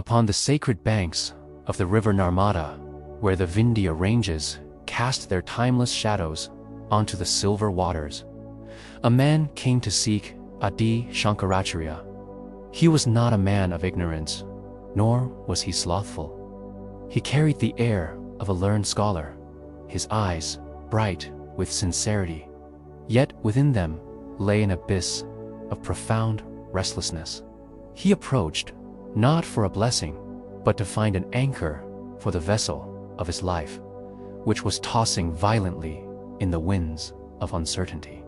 upon the sacred banks of the river Narmada, where the Vindhya ranges cast their timeless shadows onto the silver waters, a man came to seek Adi Shankaracharya. He was not a man of ignorance, nor was he slothful. He carried the air of a learned scholar, his eyes bright with sincerity, yet within them lay an abyss of profound restlessness. He approached, not for a blessing, but to find an anchor for the vessel of his life, which was tossing violently in the winds of uncertainty.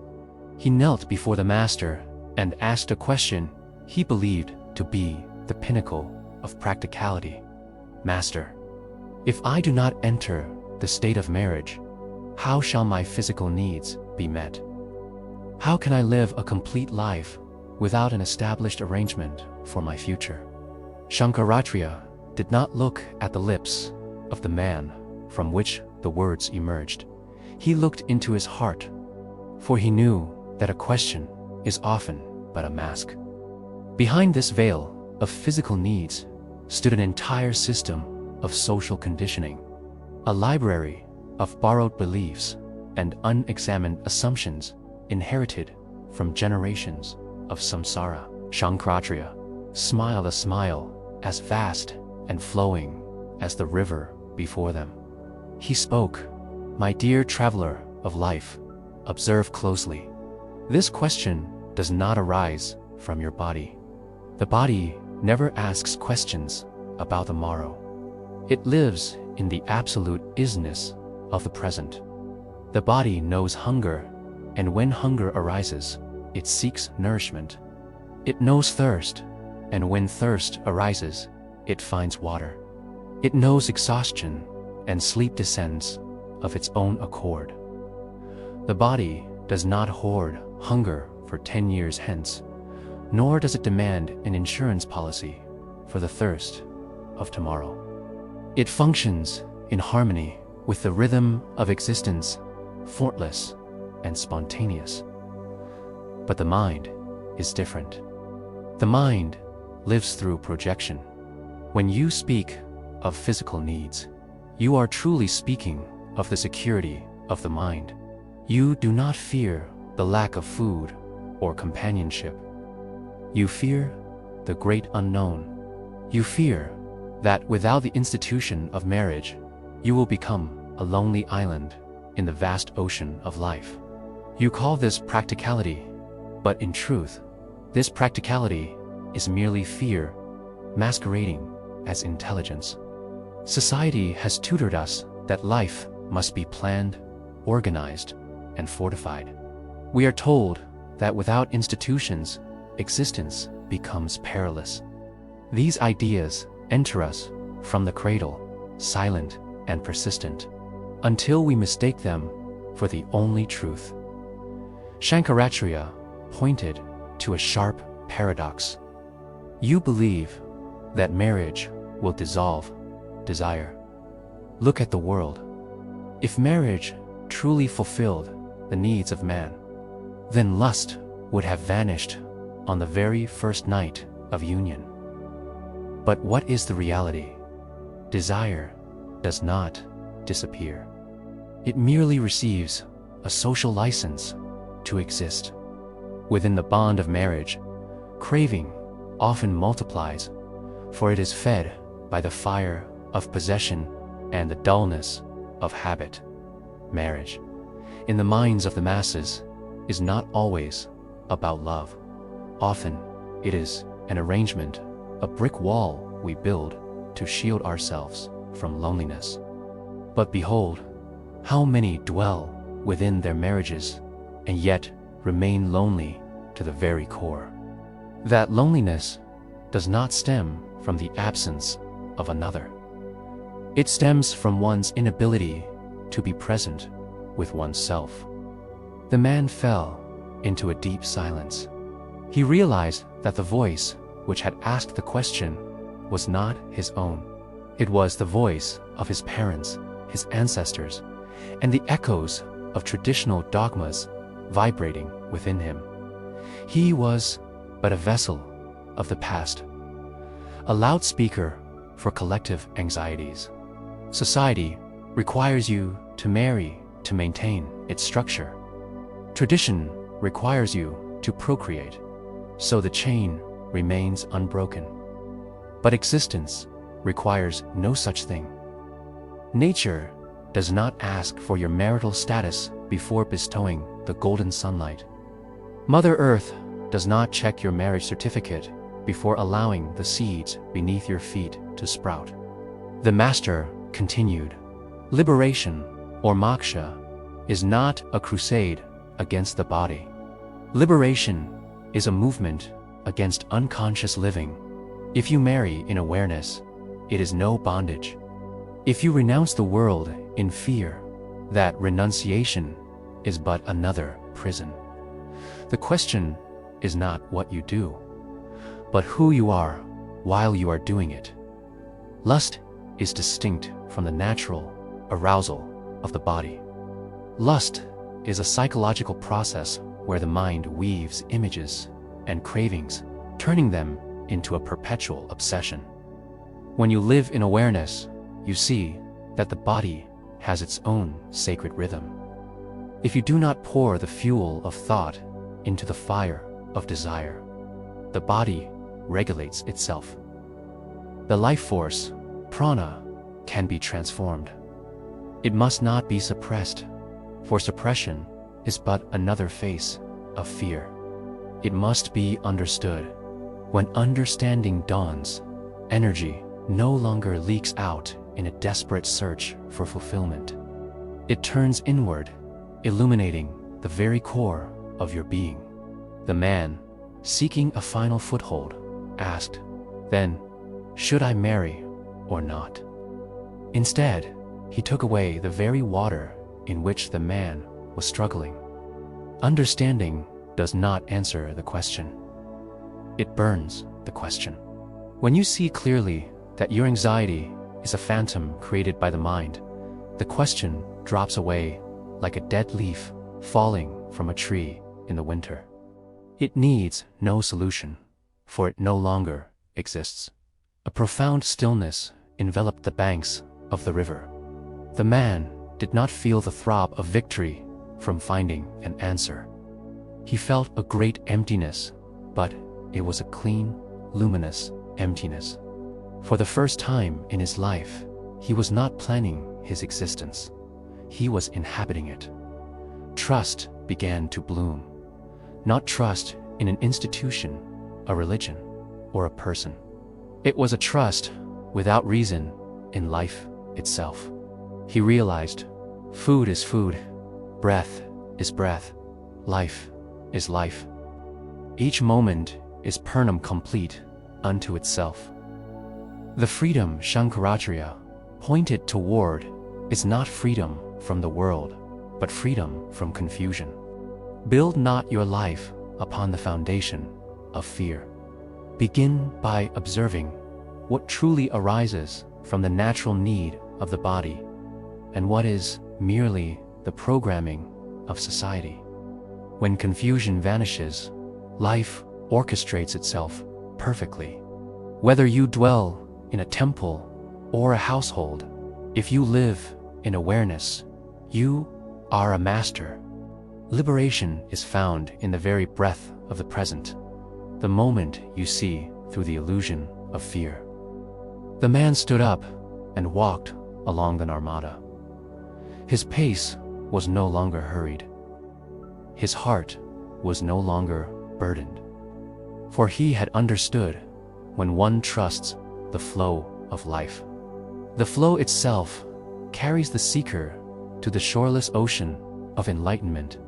He knelt before the master and asked a question he believed to be the pinnacle of practicality. Master, if I do not enter the state of marriage, how shall my physical needs be met? How can I live a complete life without an established arrangement for my future? Shankaracharya did not look at the lips of the man from which the words emerged. He looked into his heart, for he knew that a question is often but a mask. Behind this veil of physical needs stood an entire system of social conditioning, a library of borrowed beliefs and unexamined assumptions inherited from generations of samsara. Shankaracharya smiled a smile as vast and flowing as the river before them. He spoke, "My dear traveler of life, observe closely. This question does not arise from your body. The body never asks questions about the morrow. It lives in the absolute isness of the present. The body knows hunger, and when hunger arises, it seeks nourishment. It knows thirst, and when thirst arises, it finds water. It knows exhaustion, and sleep descends of its own accord. The body does not hoard hunger for 10 years hence, nor does it demand an insurance policy for the thirst of tomorrow. It functions in harmony with the rhythm of existence, faultless and spontaneous. But the mind is different. The mind lives through projection. When you speak of physical needs, you are truly speaking of the security of the mind. You do not fear the lack of food or companionship. You fear the great unknown. You fear that without the institution of marriage, you will become a lonely island in the vast ocean of life. You call this practicality, but in truth, this practicality is merely fear masquerading as intelligence. Society has tutored us that life must be planned, organized, and fortified. We are told that without institutions, existence becomes perilous. These ideas enter us from the cradle, silent and persistent, until we mistake them for the only truth. Shankaracharya pointed to a sharp paradox. You believe that marriage will dissolve desire. Look at the world. If marriage truly fulfilled the needs of man, then lust would have vanished on the very first night of union. But what is the reality? Desire does not disappear. It merely receives a social license to exist. Within the bond of marriage, craving often multiplies, for it is fed by the fire of possession and the dullness of habit. Marriage, in the minds of the masses, is not always about love. Often, it is an arrangement, a brick wall we build to shield ourselves from loneliness. But behold, how many dwell within their marriages and yet remain lonely to the very core. That loneliness does not stem from the absence of another. It stems from one's inability to be present with oneself. The man fell into a deep silence. He realized that the voice which had asked the question was not his own. It was the voice of his parents, his ancestors, and the echoes of traditional dogmas vibrating within him. He was but a vessel of the past, a loudspeaker for collective anxieties. Society requires you to marry to maintain its structure. Tradition requires you to procreate, so the chain remains unbroken. But existence requires no such thing. Nature does not ask for your marital status before bestowing the golden sunlight. Mother Earth does not check your marriage certificate before allowing the seeds beneath your feet to sprout. The Master continued, liberation, or moksha, is not a crusade against the body. Liberation is a movement against unconscious living. If you marry in awareness, it is no bondage. If you renounce the world in fear, that renunciation is but another prison. The question is not what you do, but who you are while you are doing it. Lust is distinct from the natural arousal of the body. Lust is a psychological process where the mind weaves images and cravings, turning them into a perpetual obsession. When you live in awareness, you see that the body has its own sacred rhythm. If you do not pour the fuel of thought into the fire of desire, the body regulates itself. The life force, prana, can be transformed. It must not be suppressed, for suppression is but another face of fear. It must be understood. When understanding dawns, energy no longer leaks out in a desperate search for fulfillment. It turns inward, illuminating the very core of your being. The man, seeking a final foothold, asked, "Then, should I marry or not?" Instead, he took away the very water in which the man was struggling. Understanding does not answer the question. It burns the question. When you see clearly that your anxiety is a phantom created by the mind, the question drops away like a dead leaf falling from a tree in the winter. It needs no solution, for it no longer exists. A profound stillness enveloped the banks of the river. The man did not feel the throb of victory from finding an answer. He felt a great emptiness, but it was a clean, luminous emptiness. For the first time in his life, he was not planning his existence. He was inhabiting it. Trust began to bloom. Not trust in an institution, a religion, or a person. It was a trust without reason in life itself. He realized, food is food, breath is breath, life is life. Each moment is Purnam complete unto itself. The freedom Shankaracharya pointed toward is not freedom from the world, but freedom from confusion. Build not your life upon the foundation of fear. Begin by observing what truly arises from the natural need of the body and what is merely the programming of society. When confusion vanishes, life orchestrates itself perfectly. Whether you dwell in a temple or a household, if you live in awareness, you are a master. Liberation is found in the very breath of the present, the moment you see through the illusion of fear. The man stood up and walked along the Narmada. His pace was no longer hurried. His heart was no longer burdened. For he had understood when one trusts the flow of life. The flow itself carries the seeker to the shoreless ocean of enlightenment,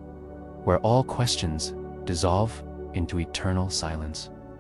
where all questions dissolve into eternal silence.